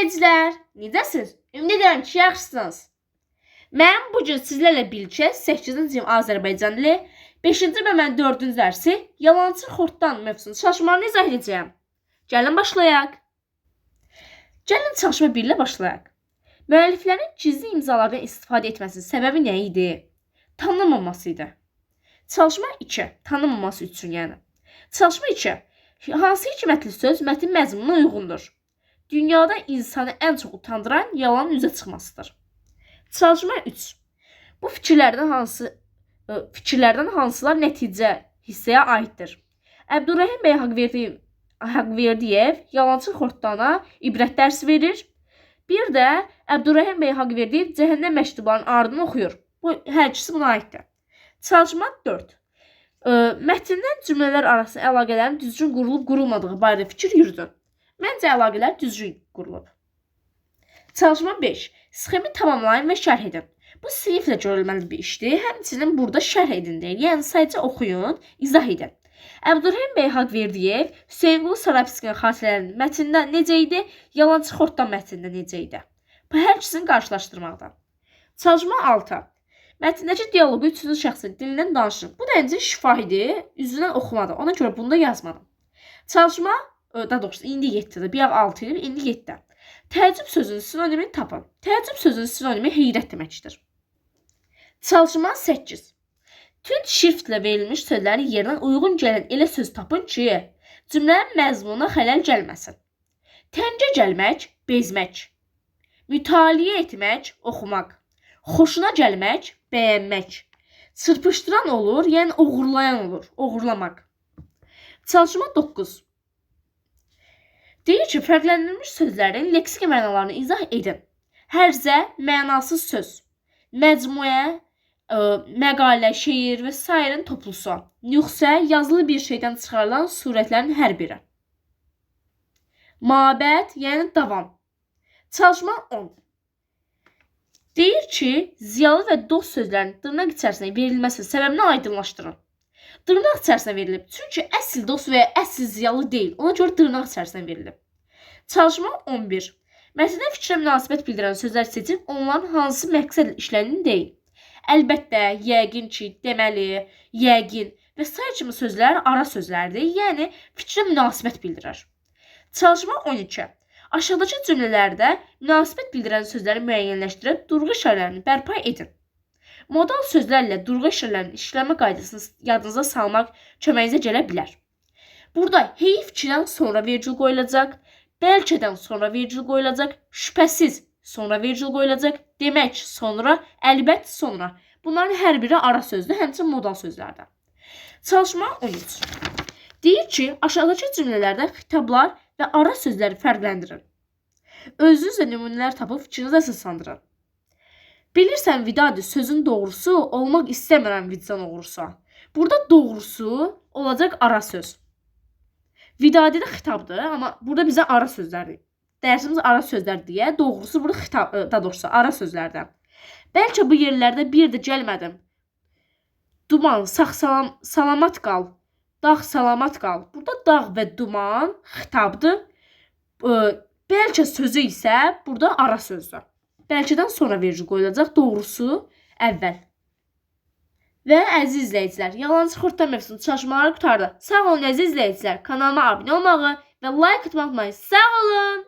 izləyicilər, necəsiniz? Ümid edirəm ki, yaxşısınız. Mən bugün sizlərlə birlikdə 8-ci Azərbaycan dili 5-ci və mən 4-cü dərsi yalançı xortdan mövzusunu çalışmalarını izah edəcəyim. Gəlin başlayaq. Gəlin çalışma 1 ilə başlayaq. Müəlliflərin gizli imzalardan istifadə etməsinin səbəbi nə idi? Tanınmaması idi. Çalışma 2. Tanınmaması üçün yəni. Çalışma 2. Hansı hikmətli söz mətn məzmununa uyğundur? Dünyada insanı ən çox utandıran yalanın üzə çıxmasıdır. Çalışma 3. Bu fikirlərdən hansılar nəticə hissəyə aiddir? Əbdurrəhim bəy Haqverdiyev yalançı xortdana ibrət dərsi verir. Bir də Əbdurrəhim bəy Haqverdiyev cəhənnəm məktublarının ardını oxuyur. Bu hər ikisi buna aiddir. Çalışma 4. Mətndən cümlələr arası əlaqələrin düzgün qurulub qurulmadığı barədə fikir yürüdün. Məncə əlaqələr düzgün qurulub. Çalışma 5. Sxemi tamamlayın və şərh edin. Bu siniflə görülməli bir işdir. Həmçinin burada şərh edin deyil. Yəni sadəcə oxuyun, izah edin. Əbdurrəhim bəy Haqverdiyev Hüseynqulu Sarabskinin xatirələrinin mətnində necə idi? Yalançı xortdan mətnində necə idi? Bu hər ikisini qarşılaşdırmaqdan. Çalışma 6. Mətndəki dialoqu üçüncü şəxsin dilindən danışın. Bu da əncə şifahidir, üzündən oxumadır. Ona görə bunu da yazmadım. Çalışma, daha doğrusu indi 7-dir. Bir 6 ilə indi 7. Təəccüb sözünün sinonimini tapın. Təəccüb sözünün sinonimi heyrət deməkdir. Çalışma 8. Tünd şriftlə verilmiş sözlərin yerinə uyğun gələn elə söz tapın ki, cümlənin məzmununa xələl gəlməsin. Təngə gəlmək, bezmək. Mütaliə etmək, oxumaq. Xoşuna gəlmək, bəyənmək. Çırpışdıran olur, yəni oğurlayan olur, oğurlamaq. Çalışma 9. Deyir ki, fərqləndirilmiş sözlərin leksik mənalarını izah edin. Hərzə, mənasız söz. Məcmuə, məqalə, şeir və s. toplusu. Nüxsə, yazılı bir şeydən çıxarılan surətlərin hər biri. Mabət, yəni davam. Çalışma 10. Deyir ki, ziyalı və dost sözlərinin dırnaq içərisinə verilməsi səbəbini aydınlaşdırın. Dırnaq içərisinə verilib. Çünki əsl dost və ya əsl ziyalı deyil. Ona görə dırnaq içərisinə verilib. Çalışma 11. Mətndə fikrə münasibət bildirən sözlər seçib onların hansı məqsədlə işləndiğini deyin. Əlbəttə, yəqin ki, deməli, yəqin və s. kimi sözlər ara sözlərdir. Yəni, fikrə münasibət bildirir. Çalışma 12. Aşağıdakı cümlələrdə münasibət bildirən sözləri müəyyənləşdirib durğu işarələrini bərpa edin. Modal sözlərlə durğu işarələrinin işləmə qaydasını yadınıza salmaq köməyinizə gələ bilər. Burada hey fikirdən sonra vergül qoyulacaq, bəlkədən sonra vergül qoyulacaq, şübhəsiz sonra vergül qoyulacaq, demək sonra, əlbət sonra. Bunların hər biri ara sözdür, həmçinin modal sözlərdir. Çalışma 13. Deyir ki, aşağıdakı cümlələrdə xitablar və ara sözləri fərqləndirin. Özünüzlə nümunələr tapıb fikrinizi əsaslandırın. Bilirsən Vidadi sözün doğrusu olmaq istəmirəm vicdan oğrusu. Burada doğrusu olacaq ara söz. Vidadi də xitabdır, amma burada bizə ara sözlərdir. Dərsimiz ara sözlər deyə, doğrusu burada xitab, daha doğrusu ara sözlərdən. Bəlkə bu yerlərdə bir də gəlmədim. Duman, salamat qal. Dağ, salamat qal. Burada dağ və duman xitabdır. Bəlkə sözü isə burada ara sözdür. Bəlkədən sonra vergül qoyulacaq, doğrusu əvvəl. Və əziz izləyicilər, yalançı xortdan mövzusunu çalışmaları qutardı. Sağ olun əziz izləyicilər, kanalıma abunə olmağı və like atmağı unutmayın. Sağ olun.